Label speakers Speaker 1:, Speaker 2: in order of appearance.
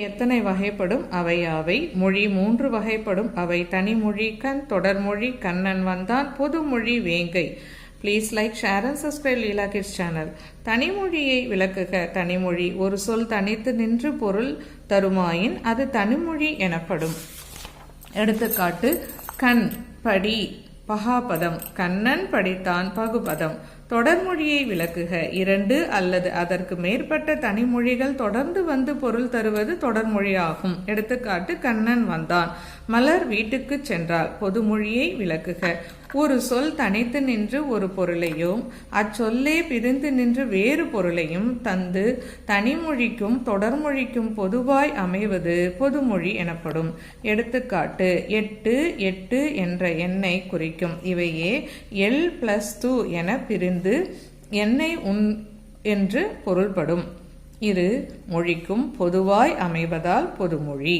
Speaker 1: எத்தனை வகைப்படும்? அவை யாவை? மொழி 3 வகைப்படும். அவை தனிமொழி கண், தொடர்மொழி கண்ணன் வந்தான், பொதுமொழி வேங்கை. Please like, share and subscribe Leela kids channel. தனிமொழியை விளக்குக. தனிமொழி ஒரு சொல் தனித்து நின்று பொருள் தருமாயின் அது தனிமொழி எனப்படும். எடுத்துக்காட்டு: கண், படி, பகாபதம். கண்ணன் படித்தான், பகுபதம். தொடர்மொழியை விளக்குக. 2 அல்லது அதற்கு மேற்பட்ட தனிமொழிகள் தொடர்ந்து வந்து பொருள் தருவது தொடர்மொழியாகும். எடுத்துக்காட்டு: கண்ணன் வந்தான், மலர் வீட்டுக்கு சென்றாள். பொதுமொழியை விளக்குக. ஒரு சொல் தனித்து நின்று ஒரு பொருளையும் அச்சொல்லே பிரிந்து நின்று வேறு பொருளையும் தந்து தனிமொழிக்கும் தொடர்மொழிக்கும் பொதுவாய் அமைவது பொதுமொழி எனப்படும். எடுத்துக்காட்டு: 8 8 என்ற எண்ணை குறிக்கும். இவையே L+2 என பிரிந்து எண்ணை என்று பொருள்படும். இரு மொழிக்கும் பொதுவாய் அமைவதால் பொதுமொழி.